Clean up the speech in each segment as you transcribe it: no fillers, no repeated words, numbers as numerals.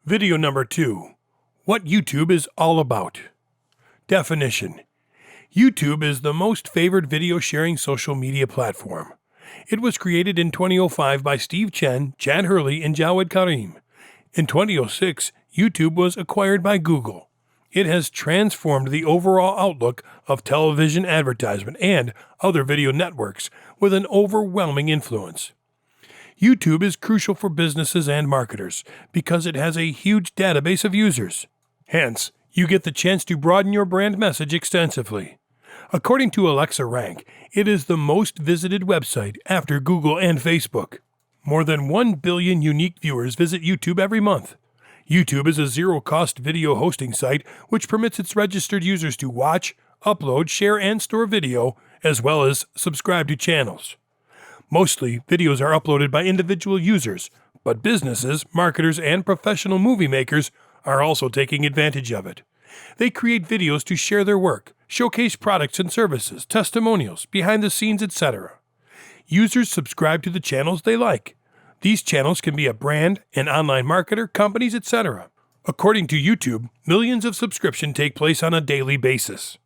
Video number 2. What YouTube is all about. Definition. YouTube is the most favored video sharing social media platform. It was created in 2005 by Steve Chen, Chad Hurley, and Jawed Karim. In 2006, YouTube was acquired by Google. It has transformed the overall outlook of television advertisement and other video networks with an overwhelming influence. YouTube is crucial for businesses and marketers because it has a huge database of users. Hence, you get the chance to broaden your brand message extensively. According to Alexa Rank, it is the most visited website after Google and Facebook. More than 1 billion unique viewers visit YouTube every month. YouTube is a zero-cost video hosting site which permits its registered users to watch, upload, share, and store video, as well as subscribe to channels. Mostly, videos are uploaded by individual users, but businesses, marketers, and professional movie makers are also taking advantage of it. They create videos to share their work, showcase products and services, testimonials, behind the scenes, etc. Users subscribe to the channels they like. These channels can be a brand, an online marketer, companies, etc. According to YouTube, millions of subscriptions take place on a daily basis.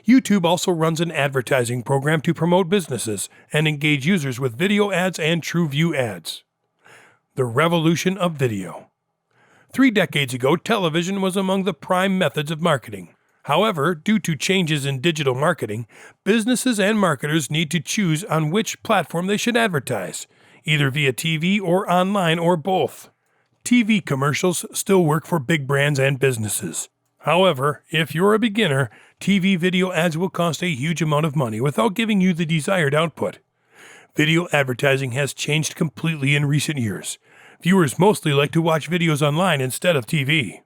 YouTube also runs an advertising program to promote businesses and engage users with video ads and TrueView ads. The revolution of video. 3 decades ago, television was among the prime methods of marketing. However, due to changes in digital marketing, businesses and marketers need to choose on which platform they should advertise, either via TV or online or both. TV commercials still work for big brands and businesses. However, if you're a beginner, TV video ads will cost a huge amount of money without giving you the desired output. Video advertising has changed completely in recent years. Viewers mostly like to watch videos online instead of TV.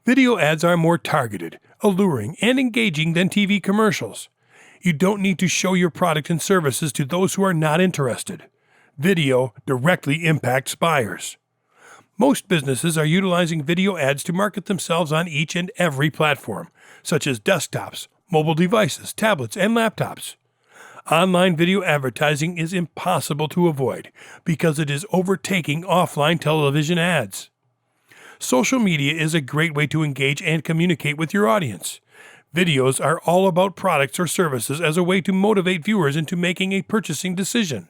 Video ads are more targeted, alluring, and engaging than TV commercials. You don't need to show your product and services to those who are not interested. Video directly impacts buyers. Most businesses are utilizing video ads to market themselves on each and every platform, such as desktops, mobile devices, tablets, and laptops. Online video advertising is impossible to avoid because it is overtaking offline television ads. Social media is a great way to engage and communicate with your audience. Videos are all about products or services as a way to motivate viewers into making a purchasing decision.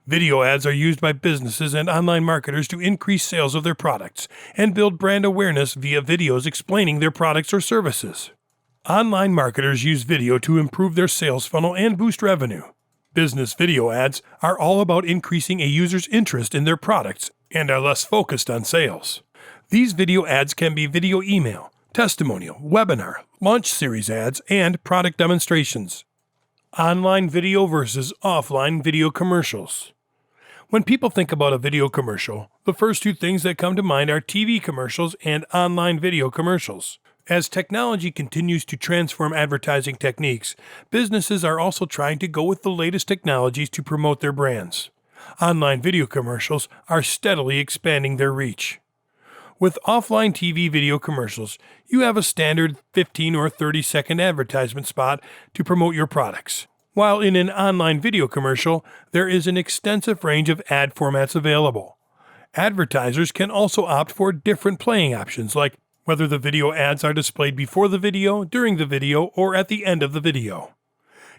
Video ads are used by businesses and online marketers to increase sales of their products and build brand awareness via videos explaining their products or services. Online marketers use video to improve their sales funnel and boost revenue. Business video ads are all about increasing a user's interest in their products and are less focused on sales. These video ads can be video email, testimonial, webinar, launch series ads, and product demonstrations. Online video versus offline video commercials. When people think about a video commercial, the first 2 things that come to mind are TV commercials and online video commercials. As technology continues to transform advertising techniques, businesses are also trying to go with the latest technologies to promote their brands. Online video commercials are steadily expanding their reach. With offline TV video commercials, you have a standard 15 or 30-second advertisement spot to promote your products. While in an online video commercial, there is an extensive range of ad formats available. Advertisers can also opt for different playing options, like whether the video ads are displayed before the video, during the video, or at the end of the video.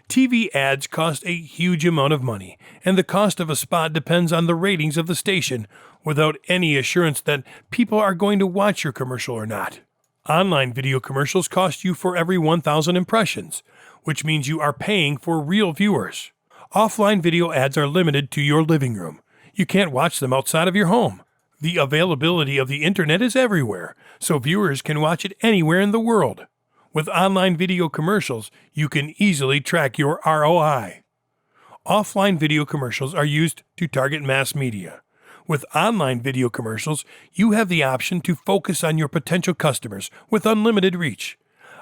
TV ads cost a huge amount of money, and the cost of a spot depends on the ratings of the station, without any assurance that people are going to watch your commercial or not. Online video commercials cost you for every 1,000 impressions, which means you are paying for real viewers. Offline video ads are limited to your living room. You can't watch them outside of your home. The availability of the internet is everywhere, so viewers can watch it anywhere in the world. With online video commercials, you can easily track your ROI. Offline video commercials are used to target mass media. With online video commercials, you have the option to focus on your potential customers with unlimited reach.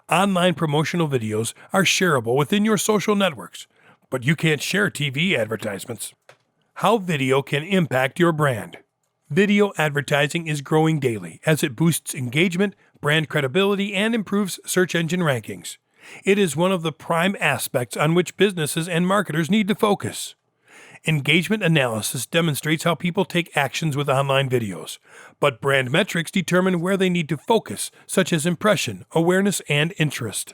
Online promotional videos are shareable within your social networks, but you can't share TV advertisements. How video can impact your brand. Video advertising is growing daily as it boosts engagement, brand credibility, and improves search engine rankings. It is one of the prime aspects on which businesses and marketers need to focus. Engagement analysis demonstrates how people take actions with online videos, but brand metrics determine where they need to focus, such as impression, awareness, and interest.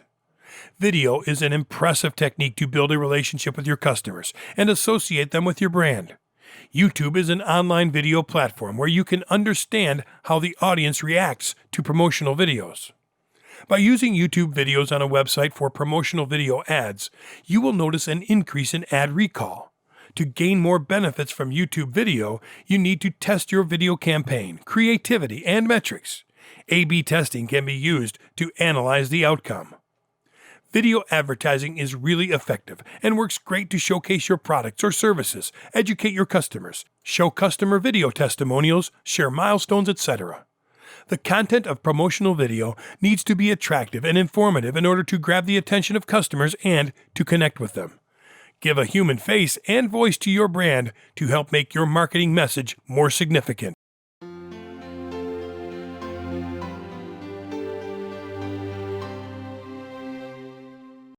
Video is an impressive technique to build a relationship with your customers and associate them with your brand. YouTube is an online video platform where you can understand how the audience reacts to promotional videos. By using YouTube videos on a website for promotional video ads, you will notice an increase in ad recall. To gain more benefits from YouTube video, you need to test your video campaign, creativity, and metrics. A/B testing can be used to analyze the outcome. Video advertising is really effective and works great to showcase your products or services, educate your customers, show customer video testimonials, share milestones, etc. The content of promotional video needs to be attractive and informative in order to grab the attention of customers and to connect with them. Give a human face and voice to your brand to help make your marketing message more significant.